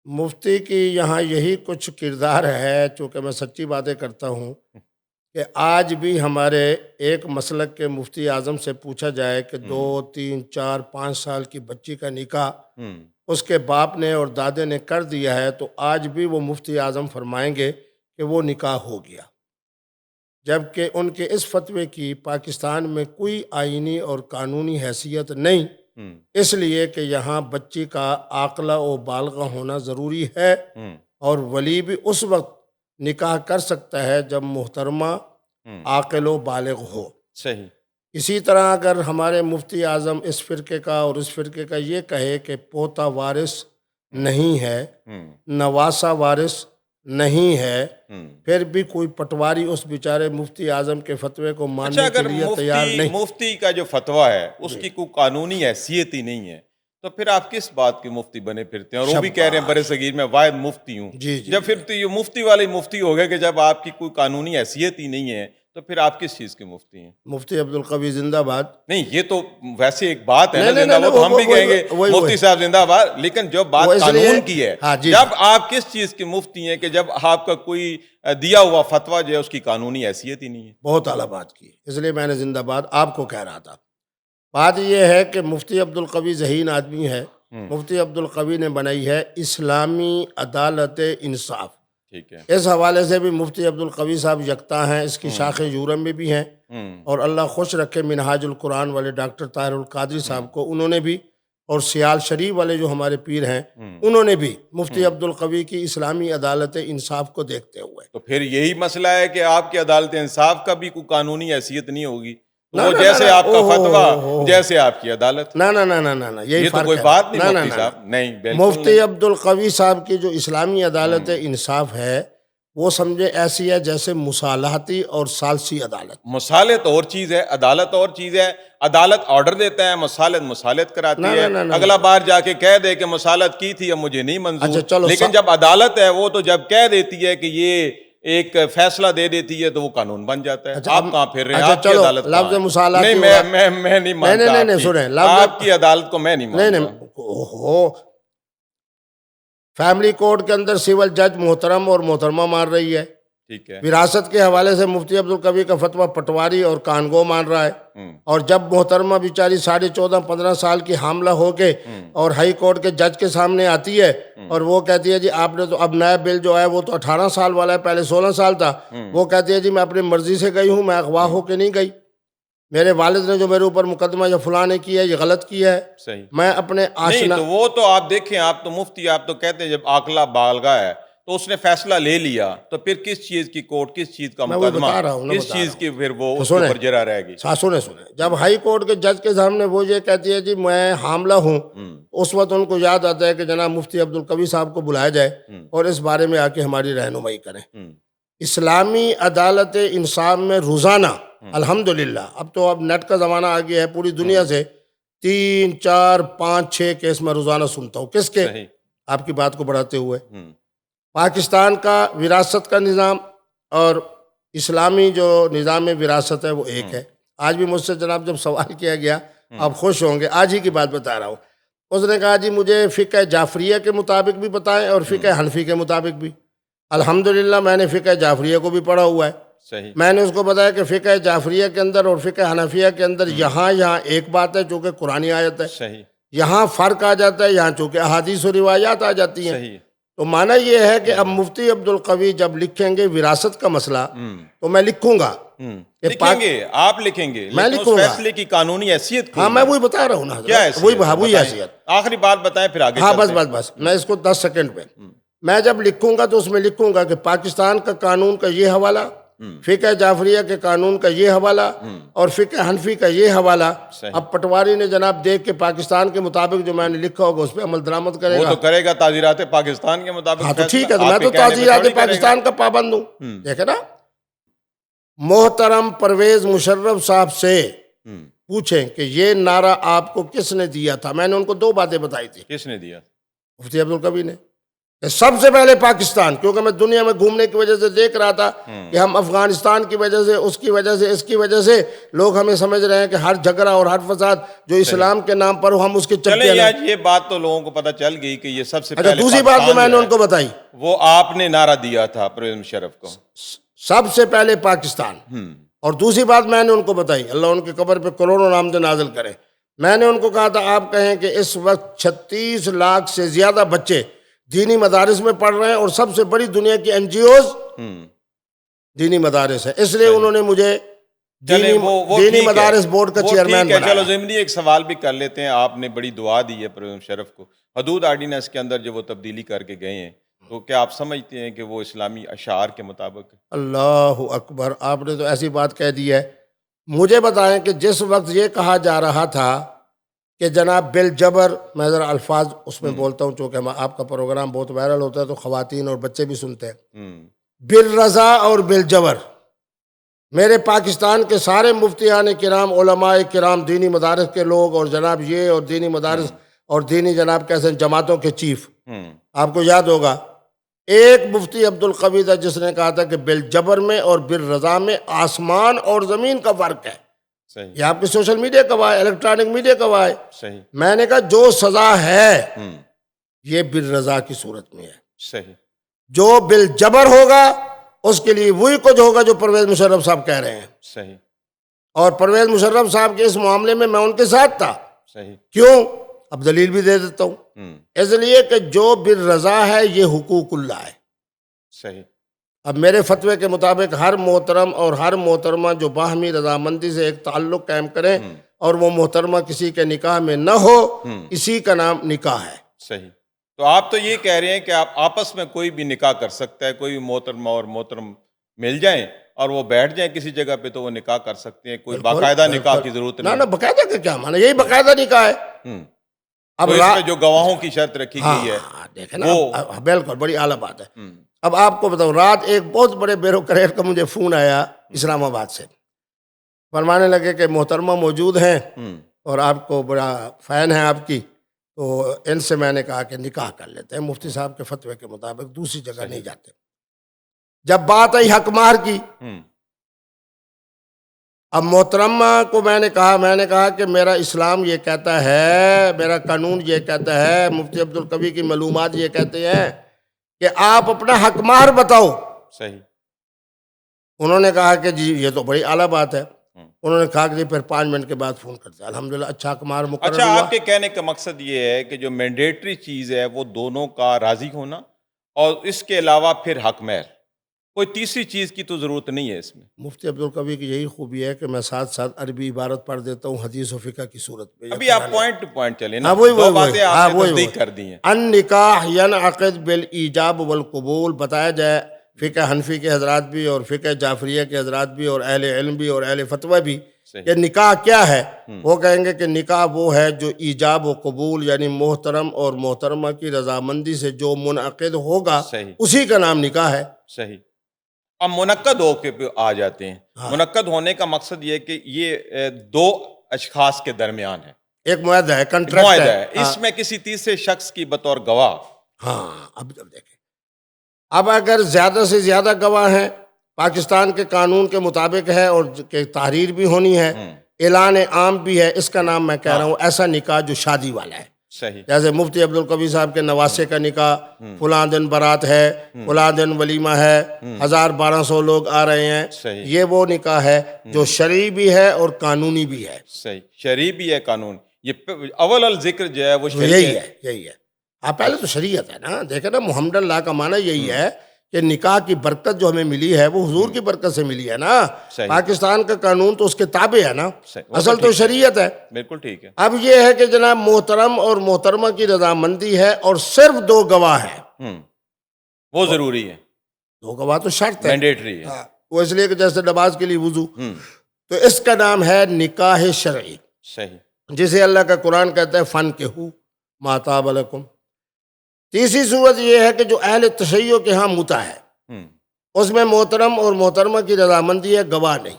مفتی کی یہاں یہی کچھ کردار ہے، چونکہ میں سچی باتیں کرتا ہوں کہ آج بھی ہمارے ایک مسلک کے مفتی اعظم سے پوچھا جائے کہ 2 3 4 5 سال کی بچی کا نکاح ہوں اس کے باپ نے اور دادے نے کر دیا ہے، تو آج بھی وہ مفتی اعظم فرمائیں گے کہ وہ نکاح ہو گیا، جبکہ ان کے اس فتوے کی پاکستان میں کوئی آئینی اور قانونی حیثیت نہیں، ہوں اس لیے کہ یہاں بچی کا عاقلہ و بالغہ ہونا ضروری ہے، ہوں اور ولی بھی اس وقت نکاح کر سکتا ہے جب محترمہ ہوں عاقل و بالغ ہو۔ صحیح اسی طرح اگر ہمارے مفتی اعظم اس فرقے کا اور اس فرقے کا یہ کہے کہ پوتا وارث ہوں نہیں ہے، ہوں نواسہ وارث نہیں ہے، ہوں پھر بھی کوئی پٹواری اس بیچارے مفتی اعظم کے فتوے کو اچھا، ماننے کے اگر لیے تیار نہیں۔ مفتی کا جو فتویٰ ہے اس جی، کی کوئی قانونی حیثیت ہی نہیں ہے، تو پھر آپ کس بات کے مفتی بنے پھرتے ہیں؟ اور وہ بھی کہہ رہے ہیں برِ شاباش، صغیر میں واحد مفتی ہوں۔ جی جی جب جی، پھر تو یہ مفتی والے مفتی ہو گئے کہ جب آپ کی کوئی قانونی حیثیت ہی نہیں ہے تو پھر آپ کس چیز کے مفتی ہیں؟ مفتی عبدالقوی زندہ باد۔ نہیں، یہ تو ویسے ایک بات ہے نا، نہیں نہیں زندہ نہیں وہ تو ہم بھی کہیں گے وہی مفتی صاحب زندہ باد، لیکن جو وہ بات اس لیے، قانون کی ہے، ہاں جی جی، جب آپ کس چیز کے مفتی ہیں کہ جب آپ کا کوئی دیا ہوا فتویٰ جو ہے اس کی قانونی حیثیت ہی نہیں ہے؟ بہت اعلیٰ بات کی، اس لیے میں نے زندہ باد آپ کو کہہ رہا تھا۔ بات یہ ہے کہ مفتی عبدالقوی ذہین آدمی ہے، ہوں مفتی عبدالقوی نے بنائی ہے اسلامی عدالت انصاف، ٹھیک ہے۔ اس حوالے سے بھی مفتی عبدالقوی صاحب یکتا ہیں، اس کی ہوں شاخیں یورپ میں بھی ہیں، ہوں اور اللہ خوش رکھے منہاج القرآن والے ڈاکٹر طاہر القادری ہوں صاحب کو، انہوں نے بھی، اور سیال شریف والے جو ہمارے پیر ہیں ہوں انہوں نے بھی مفتی ہوں عبدالقوی کی اسلامی عدالت انصاف کو دیکھتے ہوئے، تو پھر یہی مسئلہ ہے کہ آپ کی عدالت انصاف کا بھی کوئی قانونی حیثیت نہیں ہوگی، تو نہ وہ نہ نہ جیسے نہ، آپ او کا ہو فتویٰ ہو ہو، جیسے آپ کی عدالت۔ نہ نہ نہ نہ نہ نہ، یہی یہ تو فرق کوئی ہے، بات نہیں نہ نہ مفتی نہ نہ، صاحب، نہیں بالکل مفتی نہیں۔ عبدالقوی صاحب کی جو اسلامی عدالت ہوں انصاف ہے وہ سمجھے ایسی ہے جیسے مصالحتی اور ثالثی عدالت۔ مصالحت اور چیز ہے، عدالت اور چیز ہے۔ عدالت آرڈر دیتا ہے، مصالحت نہ کراتی نہ ہے، نہ نہ اگلا نہ، بار جا کے کہہ دے کہ مصالحت کی تھی اب مجھے نہیں منظور، اچھا چلو لیکن جب عدالت ہے وہ تو جب کہہ دیتی ہے کہ یہ ایک فیصلہ دے دیتی ہے تو وہ قانون بن جاتا ہے۔ اچھا اب، آپ کہاں پھر رہے ہیں؟ اچھا آپ کی چلو عدالت لفظ کہاں ہے؟ نہیں، مصالحتی ہوا، میں نہیں نہیں نہیں مانتا نہیں آپ نہیں، کی، سنیں لفظ، آپ کی عدالت کو میں نہیں نہیں مانتا۔ نہیں، اوہو، فیملی کورٹ کے اندر سول جج محترم اور محترمہ مان رہی ہے، ٹھیک ہے۔ وراثت کے حوالے سے مفتی عبدالقوی کا فتویٰ پٹواری اور کانگو مان رہا ہے، ہوں اور جب محترمہ بیچاری 14.5 15 سال کی حاملہ ہو کے ہوں اور ہائی کورٹ کے جج کے سامنے آتی ہے ہوں اور وہ کہتی ہے جی آپ نے تو اب نیا بل جو ہے وہ تو 18 سال والا ہے، پہلے 16 سال تھا، ہوں وہ کہتی ہے جی میں اپنی مرضی سے گئی ہوں، میں اغوا ہو کے نہیں گئی، میرے والد نے جو میرے اوپر مقدمہ یا فلاں نے کیا ہے یہ غلط کیا ہے، صحیح۔ میں اپنے نہیں آشنا، تو وہ تو آپ دیکھیں، آپ تو مفتی، آپ تو کہتے ہیں جب عاقلہ بالغہ ہے تو اس نے فیصلہ لے لیا تو پھر کس چیز کی کورٹ، کس چیز کا میں وہی مقدمہ، بتا رہا ہوں نا، کس بتا رہا چیز ہوں، کی پھر وہ تو اس کے سنیں، اوپر جرا رہے گی؟ سنیں، جب ہائی کورٹ کے جج کے سامنے وہ یہ کہتی ہے جی میں حاملہ ہوں، ہوں اس وقت ان کو یاد آتا ہے کہ جناب مفتی عبدالقوی صاحب کو بلایا جائے ہوں اور اس بارے میں آ کے ہماری رہنمائی کریں۔ ہوں اسلامی عدالت انصاف میں روزانہ ہوں الحمدللہ، اب نیٹ کا زمانہ آ گیا ہے، پوری دنیا ہوں سے 3 4 5 6 کیس میں روزانہ سنتا ہوں، کس کے؟ صحیح۔ آپ کی بات کو بڑھاتے ہوئے، ہوں پاکستان کا وراثت کا نظام اور اسلامی جو نظام وراثت ہے وہ ایک ہوں ہے۔ آج بھی مجھ سے جناب جب سوال کیا گیا، ہوں آپ خوش ہوں گے، آج ہی کی بات بتا رہا ہوں، اس نے کہا جی مجھے فقہ جعفریہ کے مطابق بھی بتائیں اور ہوں فقہ حنفی کے مطابق بھی۔ الحمدللہ میں نے فقہ جعفریہ کو بھی پڑھا ہوا ہے، صحیح۔ میں نے اس کو بتایا کہ فقہ جعفریہ کے اندر اور فقہ حنفیہ کے اندر ہوں یہاں ایک بات ہے چونکہ قرآنی آیت ہے، صحیح یہاں فرق آ جاتا ہے، یہاں چونکہ احادیث و روایات آ جاتی ہیں۔ صحیح۔ تو معنی یہ ہے کہ اب مفتی عبدالقوی جب لکھیں گے وراثت کا مسئلہ ہوں تو میں لکھوں گا کہ لکھیں گے، آپ لکھیں گے، میں لیکن اس لکھوں گا، فیصلے کی قانونی حیثیت ہاں کوئی میں نہیں۔ وہی بتا رہا ہوں نا کیا حضرت، حیثیت ہے وہی بتائیں؟ حیثیت، آخری بات بتائیں پھر آگے ہاں چلتے ہیں۔ بس میں اس کو 10 سیکنڈ پہ، میں جب لکھوں گا تو اس میں لکھوں گا کہ پاکستان کا قانون کا یہ حوالہ، فقہ جعفریہ کے قانون کا یہ حوالہ اور فقہ حنفی کا یہ حوالہ۔ صحیح۔ اب پٹواری نے جناب دیکھ کے پاکستان کے مطابق جو میں نے لکھا ہوگا اس پہ عمل درآمد کرے وہ گا۔ تو کرے گا تعزیرات پاکستان کے مطابق ہاں تو فیصلہ، ٹھیک ہے، تو آپ میں کے تو کہنے پہ تعزیرات تھوڑی کرے گا۔ پاکستان کا پابند ہوں، دیکھیں نا۔ محترم پرویز مشرف صاحب سے پوچھیں کہ یہ نعرہ آپ کو کس نے دیا تھا؟ میں نے ان کو 2 باتیں بتائی تھی، کس نے دیا؟ مفتی عبدالقوی نے۔ کہ سب سے پہلے پاکستان، کیونکہ میں دنیا میں گھومنے کی وجہ سے دیکھ رہا تھا کہ ہم افغانستان کی وجہ سے، اس کی وجہ سے، اس کی وجہ سے لوگ ہمیں سمجھ رہے ہیں کہ ہر جھگڑا اور ہر فساد جو اسلام کے نام پر ہو ہم اس کے چلیں چپے ہیں۔ یہ بات تو لوگوں کو پتہ چل گئی کہ یہ سب سے اچھا، پہلے دوسری بات جو میں نے ان کو بتائی، وہ آپ نے نعرہ دیا تھا پرویز مشرف کو۔ سب سے پہلے پاکستان، اور دوسری بات میں نے ان کو بتائی، اللہ ان کی قبر پہ کروڑوں رحمتیں نازل کرے، میں نے ان کو کہا تھا آپ کہیں کہ اس وقت 36 لاکھ سے زیادہ بچے دینی مدارس میں پڑھ رہے ہیں، اور سب سے بڑی دنیا کی این جی اوز دینی مدارس ہے، اس لیے انہوں نے مجھے دینی مدارس بورڈ کا چیئرمین بنایا۔ چلو ضمنی ایک سوال بھی کر لیتے ہیں، آپ نے بڑی دعا دی ہے پرویز مشرف کو، حدود آرڈیننس کے اندر جو وہ تبدیلی کر کے گئے ہیں، تو کیا آپ سمجھتے ہیں کہ وہ اسلامی اشعار کے مطابق؟ اللہ اکبر، آپ نے تو ایسی بات کہہ دی ہے۔ مجھے بتائیں کہ جس وقت یہ کہا جا رہا تھا کہ جناب بالجبر، میں ذرا الفاظ اس میں بولتا ہوں چونکہ آپ کا پروگرام بہت وائرل ہوتا ہے تو خواتین اور بچے بھی سنتے ہیں، بالرضا اور بالجبر، میرے پاکستان کے سارے مفتیان کرام، علماء کرام، دینی مدارس کے لوگ، اور جناب یہ اور دینی مدارس اور دینی جناب کیسے جماعتوں کے چیف، آپ کو یاد ہوگا ایک مفتی عبد القوی تھا جس نے کہا تھا کہ بالجبر میں اور بالرضا میں آسمان اور زمین کا فرق ہے۔ صحیح، یہ آپ کے سوشل میڈیا کا وائے، الیکٹرانک میڈیا کا وائے۔ صحیح، میں نے کہا جو سزا ہے یہ بالرضا کی صورت میں ہے، صحیح، جو بالجبر ہوگا اس کے لیے وہی کچھ ہوگا جو پرویز مشرف صاحب کہہ رہے ہیں، صحیح، اور پرویز مشرف صاحب کے اس معاملے میں ان کے ساتھ تھا۔ صحیح، کیوں؟ اب دلیل بھی دے دیتا ہوں، اس لیے کہ جو بالرضا ہے یہ حقوق اللہ ہے۔ صحیح، اب میرے فتوے کے مطابق ہر محترم اور ہر محترمہ جو باہمی رضامندی سے ایک تعلق قائم کریں اور وہ محترمہ کسی کے نکاح میں نہ ہو، اسی کا نام نکاح ہے۔ صحیح، تو آپ تو یہ کہہ رہے ہیں کہ آپ آپس میں کوئی بھی نکاح کر سکتا ہے، کوئی بھی محترمہ اور محترم مل جائیں اور وہ بیٹھ جائیں کسی جگہ پہ تو وہ نکاح کر سکتے ہیں، کوئی باقاعدہ نکاح کی ضرورت نہیں؟ نہ باقاعدہ کا کیا معنی، یہی باقاعدہ نکاح ہے۔ اب تو اس میں جو گواہوں کی شرط رکھی گئی ہے، دیکھیں نا، بالکل بڑی اعلیٰ بات ہے۔ اب آپ کو بتاؤں، رات ایک بہت بڑے بیوروکریٹ کا مجھے فون آیا اسلام آباد سے، فرمانے لگے کہ محترمہ موجود ہیں اور آپ کو بڑا فین ہے آپ کی، تو ان سے میں نے کہا کہ نکاح کر لیتے ہیں مفتی صاحب کے فتوے کے مطابق، دوسری جگہ نہیں جاتے۔ جب بات آئی حق مہر کی، اب محترمہ کو میں نے کہا کہ میرا اسلام یہ کہتا ہے، میرا قانون یہ کہتا ہے، مفتی عبد القوی کی معلومات یہ کہتے ہیں کہ آپ اپنا حق مہر بتاؤ۔ صحیح، انہوں نے کہا کہ جی یہ تو بڑی اعلیٰ بات ہے۔ انہوں نے کہا کہ جی پھر 5 منٹ کے بعد فون کرتے ہیں، الحمدللہ اچھا حق مہر مقرر اچھا، ہوا۔ آپ کے کہنے کا مقصد یہ ہے کہ جو مینڈیٹری چیز ہے وہ دونوں کا راضی ہونا، اور اس کے علاوہ پھر حق مہر، کوئی تیسری چیز کی تو ضرورت نہیں ہے اس میں؟ مفتی عبد القوی کی یہی خوبی ہے کہ میں ساتھ ساتھ عربی عبارت پڑھ دیتا ہوں حدیث و فقہ کی صورت میں۔ ابھی آپ پوائنٹ ٹو پوائنٹ چلیں نا، وہی دو باتیں آپ نے تصدیق کر دی ہیں۔ النکاح ینعقد بالایجاب والقبول بتایا جائے، فقہ حنفی کے حضرات بھی اور فقہ جعفریہ کے حضرات بھی اور اہل علم بھی اور اہل فتویٰ بھی، کہ نکاح کیا ہے؟ وہ کہیں گے کہ نکاح وہ ہے جو ایجاب و قبول، یعنی محترم اور محترمہ کی رضامندی سے جو منعقد ہوگا اسی کا نام نکاح ہے۔ صحیح، اب منعقد ہو کے آ جاتے ہیں۔ منعقد ہونے کا مقصد یہ ہے کہ یہ دو اشخاص کے درمیان ہے، ایک معاہدہ ہے، کنٹریکٹ معاہدہ ہے، اس میں کسی تیسرے شخص کی بطور گواہ۔ ہاں، اب جب دیکھیں، اب اگر زیادہ سے زیادہ گواہ ہیں، پاکستان کے قانون کے مطابق ہے، اور کہ تحریر بھی ہونی ہے، اعلان عام بھی ہے، اس کا نام میں کہہ رہا ہوں ایسا نکاح جو شادی والا ہے۔ صحیح، جیسے مفتی عبد القوی صاحب کے نواسے کا نکاح، فلاں دن بارات ہے، فلاں دن ولیمہ ہے، 1200 لوگ آ رہے ہیں، یہ وہ نکاح ہے جو شرعی بھی ہے اور قانونی بھی ہے۔ صحیح، شرعی بھی ہے، قانون، یہ اول الذکر جو ہے وہ شرعی یہی ہے، یہی ہے۔ آپ پہلے تو شریعت ہے نا، دیکھیں نا، محمد اللہ کا معنی یہی ہے کہ نکاح کی برکت جو ہمیں ملی ہے وہ حضور کی برکت سے ملی ہے نا۔ پاکستان کا قانون تو اس کے تابع ہے نا، اصل تو شریعت ہے۔ بالکل ٹھیک ہے۔ اب یہ ہے کہ جناب محترم اور محترمہ کی رضامندی ہے اور صرف 2 گواہ ہیں، وہ ضروری ہے، 2 گواہ تو شرط ہے، مینڈیٹری ہے۔ وہ اس لیے کہ جیسے نماز کے لیے وضو، تو اس کا نام ہے نکاح شرعی، صحیح، جسے اللہ کا قرآن کہتا ہے فَانکِحُوا مَا طَابَ لَکُم۔ تیسری صورت یہ ہے کہ جو اہل تشیع کے ہاں متع ہے، اس میں محترم اور محترمہ کی رضامندی ہے، گواہ نہیں۔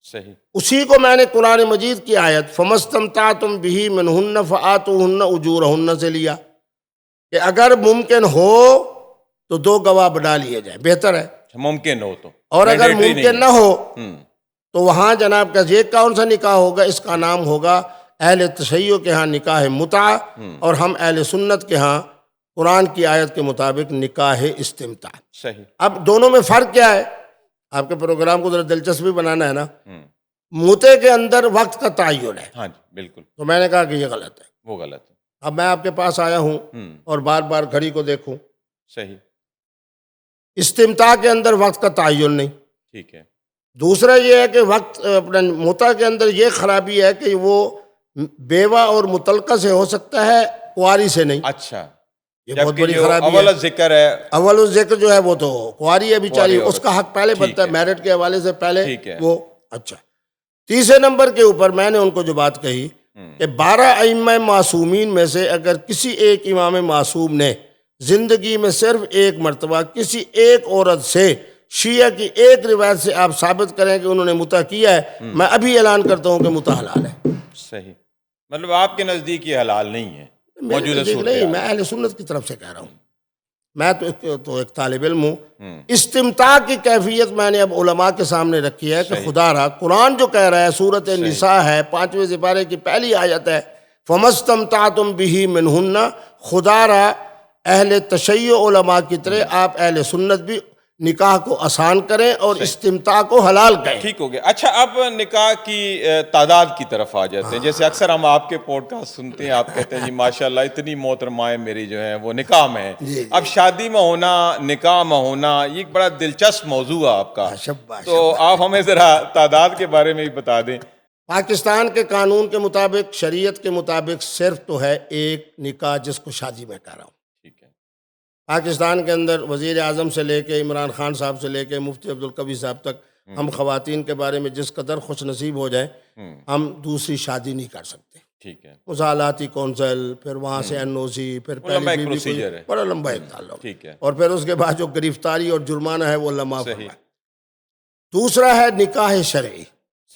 صحیح، اسی کو میں نے قرآن مجید کی آیت فَمَسْتَمْتَعْتُمْ بِهِ مِنْهُنَّ فَآتُوهُنَّ أُجُورَهُنَّ سے لیا، کہ اگر ممکن ہو تو 2 گواہ بنا لیے جائیں، بہتر ہے۔ ممکن ہو تو، اور اگر mandatory نہیں ممکن نہ ہو ہم، تو وہاں جناب کا یہ کون سا نکاح ہوگا؟ اس کا نام ہوگا اہل تشیع کے ہاں نکاح متعہ، اور ہم اہل سنت کے ہاں قرآن کی آیت کے مطابق نکاح استمتاع۔ صحیح۔ اب دونوں میں فرق کیا ہے؟ آپ کے پروگرام کو ذرا دلچسپی بنانا ہے نا۔ ہم، متع کے اندر وقت کا تعین ہے، ہاں جی بالکل، تو میں نے کہا کہ یہ غلط ہے۔ وہ غلط ہے۔ اب میں آپ کے پاس آیا ہوں ہم، اور بار بار گھڑی کو دیکھوں، صحیح، استمتاع کے اندر وقت کا تعین نہیں۔ ٹھیک ہے، دوسرا یہ ہے کہ وقت اپنے متع کے اندر یہ خرابی ہے کہ وہ بیوہ اور مطلقہ سے ہو سکتا ہے، کنواری سے نہیں۔ اچھا، یہ بہت جبکہ بڑی جو خرابی اول ہے۔ ذکر ہے، اول الذکر جو ہے وہ تو کنواری ہے بیچاری، کنواری اس کا حق پہلے ٹھیک بنتا ہے ہے، میرٹ کے حوالے سے پہلے ٹھیک ہے۔ وہ۔ اچھا، تیسرے نمبر کے اوپر میں نے ان کو جو بات کہی کہ 12 ائمہ معصومین میں سے اگر کسی ایک امام معصوم نے زندگی میں صرف ایک مرتبہ کسی ایک عورت سے شیعہ کی ایک روایت سے آپ ثابت کریں کہ انہوں نے متع کیا ہے، میں ابھی اعلان کرتا ہوں کہ متع حلال ہے۔ صحیح، مطلب آپ کے نزدیک یہ حلال نہیں ہے میرے موجودہ نزدیک صورتحال نہیں، میں اہل سنت کی طرف سے کہہ رہا ہوں۔ میں تو ایک طالب علم ہوں۔ استمتاع کی کیفیت میں نے اب علماء کے سامنے رکھی ہے کہ خدا را قرآن جو کہہ رہا ہے، سورۃ النساء ہے، 5ویں سپارے کی پہلی آیت ہے، فَمَسْتَمْتَعْتُمْ بِهِ مِنْهُنَّ۔ خدا را اہل تشیع علماء کی طرح آپ اہل سنت بھی نکاح کو آسان کریں اور استمتاع کو حلال کہیں۔ ٹھیک ہو گیا۔ اچھا، اب نکاح کی تعداد کی طرف آ جاتے ہیں۔ جیسے اکثر ہم آپ کے پوڈ کاسٹ سنتے ہیں، آپ کہتے ہیں جی ماشاءاللہ اتنی محترمائیں میری جو ہیں وہ نکاح میں ہیں۔ اب شادی میں ہونا، نکاح میں ہونا، یہ ایک بڑا دلچسپ موضوع ہے آپ کا، تو آپ ہمیں ذرا تعداد کے بارے میں بھی بتا دیں۔ پاکستان کے قانون کے مطابق، شریعت کے مطابق صرف تو ہے ایک نکاح جس کو شادی میں کہہ رہا ہوں۔ ٹھیک ہے، پاکستان کے اندر وزیر اعظم سے لے کے عمران خان صاحب سے لے کے مفتی عبدالقوی صاحب تک ہم خواتین کے بارے میں جس قدر خوش نصیب ہو جائیں، ہم دوسری شادی نہیں کر سکتے۔ ٹھیک ہے، مصالحاتی کونسل، پھر وہاں سے NOC، پھر لمبا ایک پہلی بیوی procedure ہے۔ بڑا لمبا ایک تعلق، ٹھیک ہے، اور پھر اس کے بعد جو گرفتاری اور جرمانہ ہے وہ لمحہ صحیح، فرمائے۔ دوسرا ہے نکاح شرعی،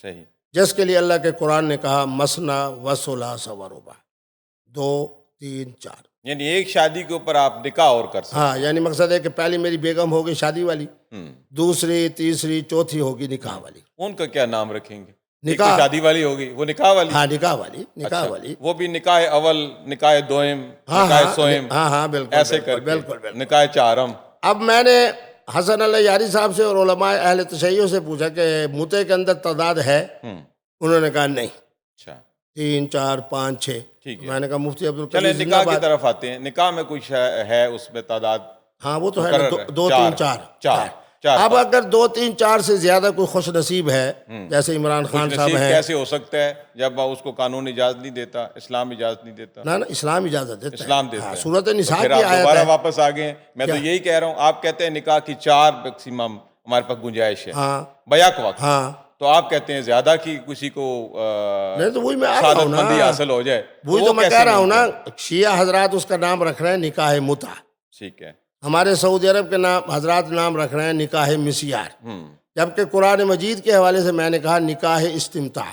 صحیح، جس کے لیے اللہ کے قرآن نے کہا مثنی و ثلاث و رباع، 2 3 4۔ یعنی ایک شادی کے اوپر آپ نکاح اور کر سکتے ہاں، یعنی مقصد ہے کہ پہلی میری بیگم ہوگی شادی والی، ہیں۔ دوسری تیسری چوتھی ہوگی نکاح والی۔ ان کا کیا نام رکھیں گے؟ ایک نکاح، تو شادی والی ہوگی، وہ نکاح والی؟ ہاں نکاح والی، نکاح اچھا، والی، وہ بھی نکاح اول، نکاح دوئم، ہاں نکاح سوئم، ہاں ہاں بالکل ایسے کر کے بالکل بالکل۔ نکاح چارم۔ اب میں نے حسن اللہ یاری صاحب سے اور علماء اہل تشیع سے پوچھا کہ متع کے اندر تعداد ہے؟ انہوں نے کہا نہیں، اچھا، 3 4 5 6۔ ٹھیک ہے، میں نے کہا مفتی چلیں عبدالقوی نکاح کی طرف آتے ہیں۔ نکاح میں کچھ ہے اس میں تعداد؟ ہاں وہ تو ہے نا، مقرر ہے، 2 3 4 چار۔ اب اگر 2 3 4 سے زیادہ کوئی خوش نصیب ہے، جیسے عمران خان صاحب نصیب ہیں، کیسے ہو سکتا ہے جب اس کو قانون اجازت نہیں دیتا، اسلام اجازت نہیں دیتا؟ نا اسلام اجازت دیتا ہے، اسلام دیتا ہے۔ سورۃ النساء پھر کی آپ آیت دوبارہ ہے۔ واپس آ گئے۔ میں تو یہی کہہ رہا ہوں، آپ کہتے ہیں نکاح کی 4 میکسیمم ہمارے پاس گنجائش ہے ہاں بیک وقت، ہاں، تو آپ کہتے ہیں زیادہ کی کسی کو نہیں تو وہی میں آ رہا ہوں سعادت نا، مندی حاصل ہو جائے، وہی وہ تو میں کیسے کہہ رہا ہوں نا، ممکن ہے؟ شیعہ حضرات اس کا نام رکھ رہے ہیں نکاح متع، ٹھیک ہے، ہمارے سعودی عرب کے نام حضرات نام رکھ رہے ہیں نکاح مسیار، جبکہ قرآن مجید کے حوالے سے میں نے کہا نکاح استمتاع۔